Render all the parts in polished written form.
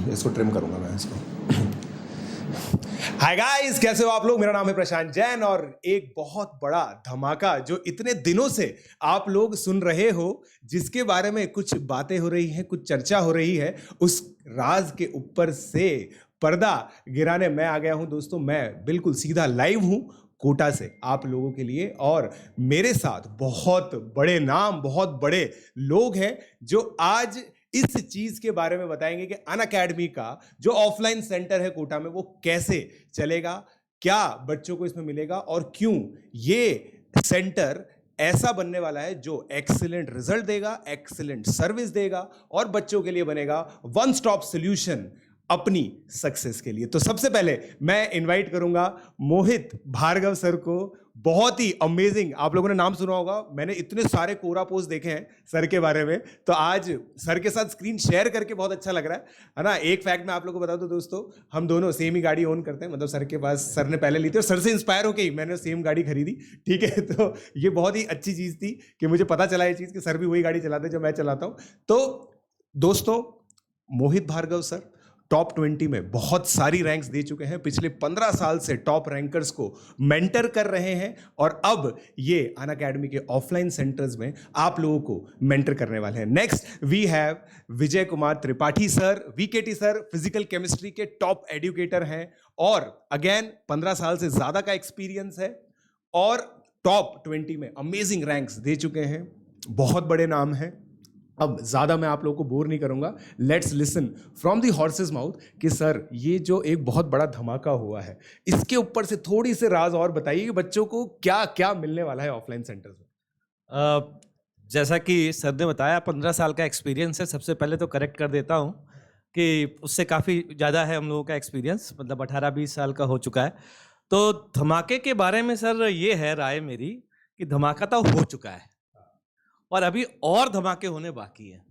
इसको ट्रिम करूंगा मैं इसको। हाय गाइस, कैसे हो आप लोग? मेरा नाम है प्रशांत जैन और एक बहुत बड़ा धमाका जो इतने दिनों से आप लोग सुन रहे हो, जिसके बारे में कुछ बातें हो रही हैं, कुछ चर्चा हो रही है, उस राज के ऊपर से पर्दा गिराने मैं आ गया हूं दोस्तों। मैं बिल्कुल सीधा लाइव हूं कोटा से आप लोगों के लिए, और मेरे साथ बहुत बड़े नाम, बहुत बड़े लोग हैं जो आज इस चीज के बारे में बताएंगे कि अनअकैडमी का जो ऑफलाइन सेंटर है कोटा में वो कैसे चलेगा, क्या बच्चों को इसमें मिलेगा और क्यों ये सेंटर ऐसा बनने वाला है जो एक्सीलेंट रिजल्ट देगा, एक्सीलेंट सर्विस देगा और बच्चों के लिए बनेगा वन स्टॉप सॉल्यूशन अपनी सक्सेस के लिए। तो सबसे पहले मैं इनवाइट करूंगा मोहित भार्गव सर को। बहुत ही अमेजिंग, आप लोगों ने नाम सुना होगा, मैंने इतने सारे कोरा पोस्ट देखे हैं सर के बारे में, तो आज सर के साथ स्क्रीन शेयर करके बहुत अच्छा लग रहा है ना। एक फैक्ट मैं आप लोगों को बता दूं दोस्तों, हम दोनों सेम ही गाड़ी ओन करते हैं, मतलब सर के पास सर ने पहले ली थी और सर से इंस्पायर होकर ही मैंने सेम गाड़ी खरीदी, ठीक है। तो ये बहुत ही अच्छी चीज़ थी कि मुझे पता चला ये चीज़ कि सर भी वही गाड़ी चलाते जो मैं चलाता हूँ। तो दोस्तों, मोहित भार्गव सर टॉप 20 में बहुत सारी रैंक्स दे चुके हैं, पिछले 15 साल से टॉप रैंकर्स को मेंटर कर रहे हैं और अब ये अनअकैडमी के ऑफलाइन सेंटर्स में आप लोगों को मेंटर करने वाले हैं। Next we have Vijay Kumar Tripathi sir, VKT sir, physical chemistry के टॉप एजुकेटर हैं और अगेन 15 साल से ज्यादा का एक्सपीरियंस है और टॉप 20 में अमेजिंग रैंक्स दे चुके हैं, बहुत बड़े नाम हैं। अब ज्यादा मैं आप लोगों को बोर नहीं करूंगा, let's listen from the horses mouth कि सर ये जो एक बहुत बड़ा धमाका हुआ है, इसके ऊपर से थोड़ी से राज और बताइए कि बच्चों को क्या क्या मिलने वाला है ऑफलाइन सेंटर्स में। जैसा कि सर ने बताया 15 साल का एक्सपीरियंस है। सबसे पहले तो करेक्ट कर देता हूँ कि उससे काफ़ी ज़्यादा है हम लोगों का एक्सपीरियंस, मतलब 18-20 साल का हो चुका है। तो धमाके के बारे में सर ये है राय मेरी कि धमाका तो हो चुका है और अभी और धमाके होने बाकी हैं।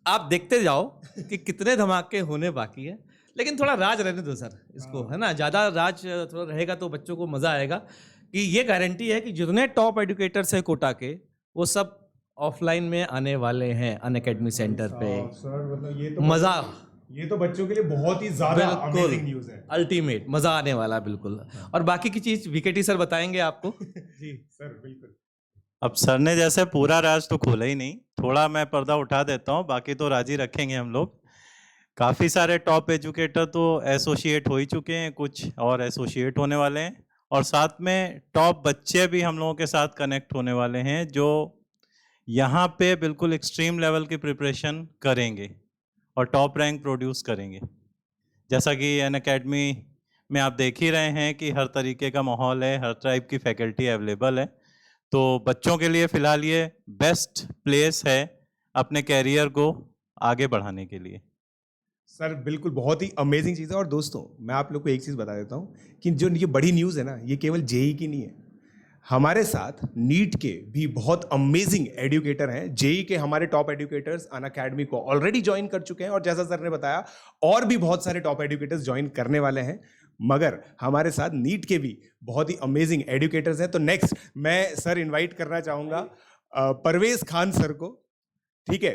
आप देखते जाओ कि कितने धमाके होने बाकी हैं, लेकिन थोड़ा राज रहने दो सर इसको, है ना। ज़्यादा राज थोड़ा रहेगा तो बच्चों को मज़ा आएगा। कि ये गारंटी है कि जितने टॉप एजुकेटर्स हैं कोटा के, वो सब ऑफलाइन में आने वाले हैं अनअकैडमी सेंटर पे। सर मतलब ये तो मज़ा, ये तो बच्चों के लिए बहुत ही ज्यादा अमेजिंग न्यूज़ है, अल्टीमेट मज़ा आने वाला बिल्कुल। और बाकी की चीज़ वीकेटी सर बताएंगे आपको। जी सर बिल्कुल। अब सर ने जैसे पूरा राज तो खोला ही नहीं, थोड़ा मैं पर्दा उठा देता हूँ, बाकी तो राज ही रखेंगे हम लोग। काफ़ी सारे टॉप एजुकेटर तो एसोसिएट हो ही चुके हैं, कुछ और एसोसिएट होने वाले हैं और साथ में टॉप बच्चे भी हम लोगों के साथ कनेक्ट होने वाले हैं जो यहाँ पे बिल्कुल एक्सट्रीम लेवल की प्रिपरेशन करेंगे और टॉप रैंक प्रोड्यूस करेंगे। जैसा कि अनअकैडमी में आप देख ही रहे हैं कि हर तरीके का माहौल है, हर टाइप की फैकल्टी अवेलेबल है। तो बच्चों के लिए फ़िलहाल ये बेस्ट प्लेस है अपने कैरियर को आगे बढ़ाने के लिए। सर बिल्कुल बहुत ही अमेजिंग चीज़ है। और दोस्तों मैं आप लोग को एक चीज़ बता देता हूँ कि जो ये बड़ी न्यूज़ है ना, ये केवल जेई की नहीं है, हमारे साथ नीट के भी बहुत अमेजिंग एजुकेटर हैं। जेई के हमारे टॉप एजुकेटर्स अनअकैडमी को ऑलरेडी ज्वाइन कर चुके हैं और जैसा सर ने बताया और भी बहुत सारे टॉप एजुकेटर्स ज्वाइन करने वाले हैं, मगर हमारे साथ नीट के भी बहुत ही अमेजिंग एजुकेटर्स हैं। तो नेक्स्ट मैं सर इनवाइट करना चाहूँगा परवेज खान सर को, ठीक है।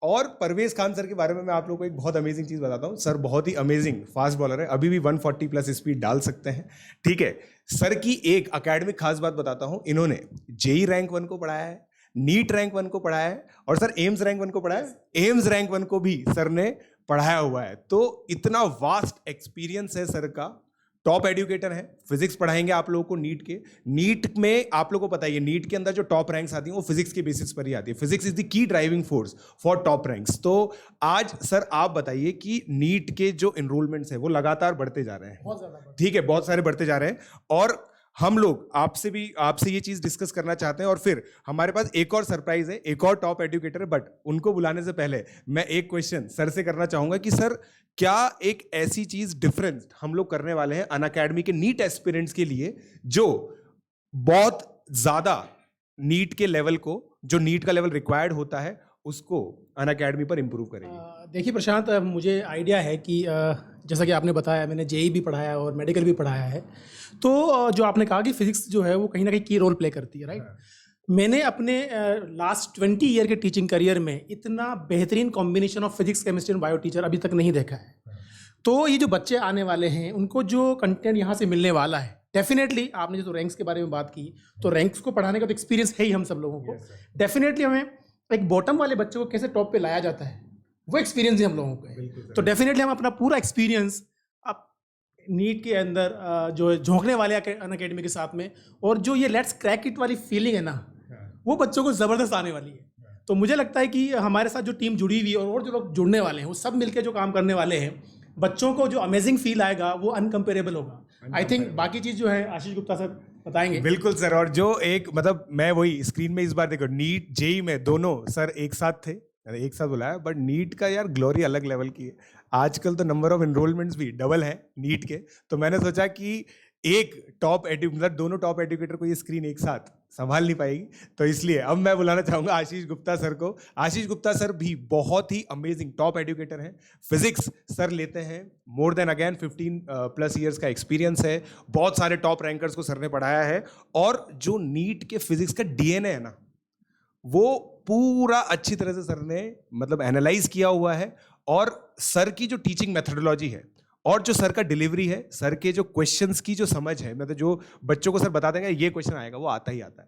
और परवेज खान सर के बारे में मैं आप लोगों को एक बहुत अमेजिंग चीज़ बताता हूँ। सर बहुत ही अमेजिंग फास्ट बॉलर है, अभी भी 140 प्लस स्पीड डाल सकते हैं, ठीक है। सर की एक अकेडमिक खास बात बताता हूँ, इन्होंने जेई रैंक 1 को पढ़ाया है, नीट रैंक 1 को पढ़ाया है और सर एम्स रैंक 1 को पढ़ाया है, एम्स रैंक 1 को भी सर ने पढ़ाया हुआ है। तो इतना वास्ट एक्सपीरियंस है सर का, टॉप एजुकेटर है, फिजिक्स पढ़ाएंगे आप लोगों को नीट के। नीट में आप लोगों को पता है नीट के अंदर जो टॉप रैंक्स आती हैं वो फिजिक्स के बेसिस पर ही आती है। Physics is the key driving force for top ranks. तो आज सर आप बताइए कि नीट के जो एनरोलमेंट्स है वो लगातार बढ़ते जा रहे हैं, ठीक है, बहुत सारे बढ़ते जा रहे हैं और हम लोग आपसे ये चीज डिस्कस करना चाहते हैं। और फिर हमारे पास एक और सरप्राइज है, एक और टॉप एजुकेटर है, बट उनको बुलाने से पहले मैं एक क्वेश्चन सर से करना चाहूंगा कि सर क्या एक ऐसी चीज डिफरेंस हम लोग करने वाले हैं अनअकैडमी के नीट एस्पिरेंट्स के लिए जो बहुत ज्यादा नीट के लेवल को, जो नीट का लेवल रिक्वायर्ड होता है, उसको अनअकैडमी पर इंप्रूव करेंगे? देखिए प्रशांत, मुझे आइडिया है कि जैसा कि आपने बताया, मैंने जेई भी पढ़ाया है और मेडिकल भी पढ़ाया है। तो जो आपने कहा कि फिजिक्स जो है वो कहीं ना कहीं की रोल प्ले करती है, राइट। मैंने अपने लास्ट 20 ईयर के टीचिंग करियर में इतना बेहतरीन combination of physics chemistry and bio teacher अभी तक नहीं देखा है। तो ये जो बच्चे आने वाले हैं उनको जो कंटेंट यहाँ से मिलने वाला है, डेफिनेटली आपने जो रैंक्स के बारे में बात की, तो रैंक्स को पढ़ाने का तो एक्सपीरियंस है ही हम सब लोगों को। डेफिनेटली हमें एक बॉटम वाले बच्चे को कैसे टॉप पे लाया जाता है वो एक्सपीरियंस ही हम लोगों को है। तो डेफिनेटली हम अपना पूरा एक्सपीरियंस अब नीट के अंदर जो झोंकने वाले अनअकैडमी के साथ में, और जो ये लेट्स क्रैक इट वाली फीलिंग है ना, वो बच्चों को ज़बरदस्त आने वाली है। तो मुझे लगता है कि हमारे साथ जो टीम जुड़ी हुई है और जो लोग जुड़ने वाले हैं वो सब मिलकर जो काम करने वाले हैं, बच्चों को जो अमेजिंग फील आएगा वो अनकम्पेरेबल होगा। आई थिंक बाकी चीज़ जो है आशीष गुप्ता सर बताएंगे। बिल्कुल सर। और जो एक मतलब मैं वही स्क्रीन में इस बार देखो नीट जेई में दोनों सर एक साथ थे, एक साथ बुलाया, बट नीट का यार ग्लोरी अलग लेवल की है। आजकल तो नंबर ऑफ एनरोलमेंट्स भी डबल है नीट के। तो मैंने सोचा कि एक मतलब दोनों टॉप एजुकेटर को ये स्क्रीन एक साथ संभाल नहीं पाएगी, तो इसलिए अब मैं बुलाना चाहूँगा आशीष गुप्ता सर को। आशीष गुप्ता सर भी बहुत ही अमेजिंग टॉप एजुकेटर हैं। फिजिक्स सर लेते हैं, मोर देन अगेन 15+ ईयर्स का एक्सपीरियंस है, बहुत सारे टॉप रैंकर्स को सर ने पढ़ाया है, और जो नीट के फिजिक्स का डीएनए है ना, वो पूरा अच्छी तरह से सर ने मतलब एनालाइज किया हुआ है। और सर की जो टीचिंग मेथोडोलॉजी है और जो सर का डिलीवरी है, सर के जो क्वेश्चंस की जो समझ है, मतलब जो बच्चों को सर बता देंगे ये क्वेश्चन आएगा, वो आता ही आता है।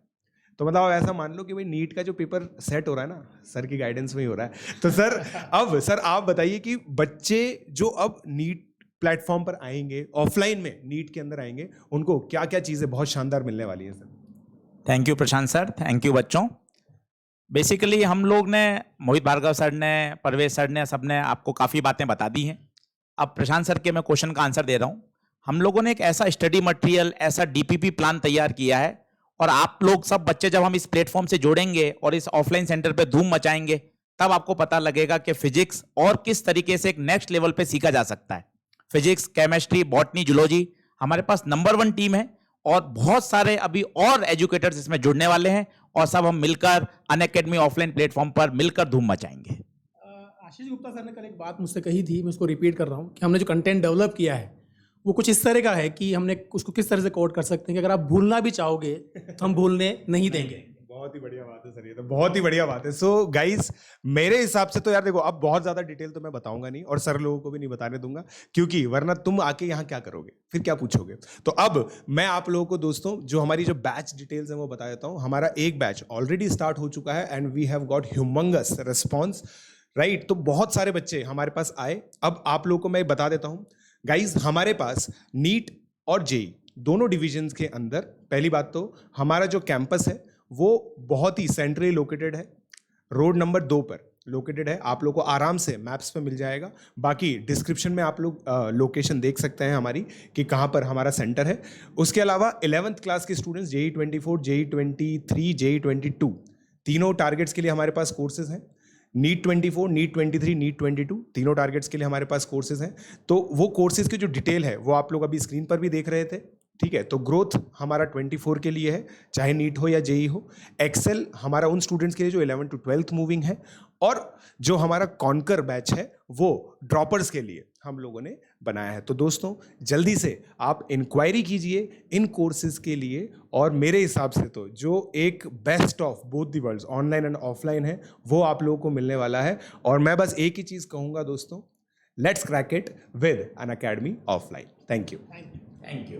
तो मतलब आप ऐसा मान लो कि भाई नीट का जो पेपर सेट हो रहा है ना, सर की गाइडेंस में ही हो रहा है। तो सर अब सर आप बताइए कि बच्चे जो अब नीट प्लेटफॉर्म पर आएंगे, ऑफलाइन में नीट के अंदर आएंगे, उनको क्या क्या चीज़ें बहुत शानदार मिलने वाली हैं sir? Thank you Prashant sir, thank you बच्चों। बेसिकली हम लोग ने, मोहित भार्गव सर ने, परवेज सर ने, सबने आपको काफ़ी बातें बता दी हैं। अब प्रशांत सर के मैं क्वेश्चन का आंसर दे रहा हूँ। हम लोगों ने एक ऐसा स्टडी मटेरियल, ऐसा डीपीपी प्लान तैयार किया है, और आप लोग सब बच्चे जब हम इस प्लेटफॉर्म से जुड़ेंगे और इस ऑफलाइन सेंटर पे धूम मचाएंगे, तब आपको पता लगेगा कि फिजिक्स और किस तरीके से एक नेक्स्ट लेवल पे सीखा जा सकता है। फिजिक्स, केमिस्ट्री, बॉटनी, जूलॉजी, हमारे पास नंबर 1 टीम है, और बहुत सारे अभी और एजुकेटर्स इसमें जुड़ने वाले हैं, और सब हम मिलकर अनअकैडमी ऑफलाइन प्लेटफॉर्म पर मिलकर धूम मचाएंगे। आशीष गुप्ता सर ने कल एक बात मुझसे कही थी, मैं उसको रिपीट कर रहा हूँ कि हमने जो कंटेंट डेवलप किया है वो कुछ इस तरह का है कि हमने उसको किस तरह से कोड कर सकते हैं कि अगर आप भूलना भी चाहोगे तो हम भूलने नहीं देंगे। बहुत ही बढ़िया बात है सर, ये तो बहुत ही बढ़िया बात है। सो गाइस, मेरे हिसाब से तो यार देखो, अब बहुत ज्यादा डिटेल तो मैं बताऊंगा नहीं, और सर लोगों को भी नहीं बताने दूंगा, क्योंकि वरना तुम आके यहाँ क्या करोगे, फिर क्या पूछोगे। तो अब मैं आप लोगों को दोस्तों जो हमारी जो बैच डिटेल्स हैं वो बता देता हूँ। हमारा एक बैच ऑलरेडी स्टार्ट हो चुका है and we have got humongous response, right. तो बहुत सारे बच्चे हमारे पास आए। अब आप लोगों को मैं बता देता हूँ गाइज, हमारे पास नीट और जेई दोनों डिविजन्स के अंदर, पहली बात तो हमारा जो कैंपस है वो बहुत ही सेंट्रली लोकेटेड है, रोड नंबर 2 पर लोकेटेड है। आप लोग को आराम से मैप्स पे मिल जाएगा। बाकी डिस्क्रिप्शन में आप लोग लोकेशन देख सकते हैं हमारी कि कहाँ पर हमारा सेंटर है। उसके अलावा 11th क्लास के स्टूडेंट्स JEE 24, JEE 23, JEE 22 तीनों टारगेट्स के लिए हमारे पास कोर्सेज हैं। नीट 24, नीट 23, नीट 22 तीनों टारगेट्स के लिए हमारे पास कोर्सेज हैं। तो वो कोर्सेज की जो डिटेल है वो आप लोग अभी स्क्रीन पर भी देख रहे थे, ठीक है। तो ग्रोथ हमारा 24 के लिए है, चाहे नीट हो या जेई हो। एक्सेल हमारा उन स्टूडेंट्स के लिए जो 11th to 12th मूविंग है, और जो हमारा कॉन्कर बैच है वो ड्रॉपर्स के लिए हम लोगों ने बनाया है। तो दोस्तों जल्दी से आप इंक्वायरी कीजिए इन कोर्सेज के लिए, और मेरे हिसाब से तो जो एक best of both the worlds, online and offline है, वो आप लोगों को मिलने वाला है। और मैं बस एक ही चीज़ कहूँगा दोस्तों, let's crack it with Unacademy offline. Thank you. Thank you.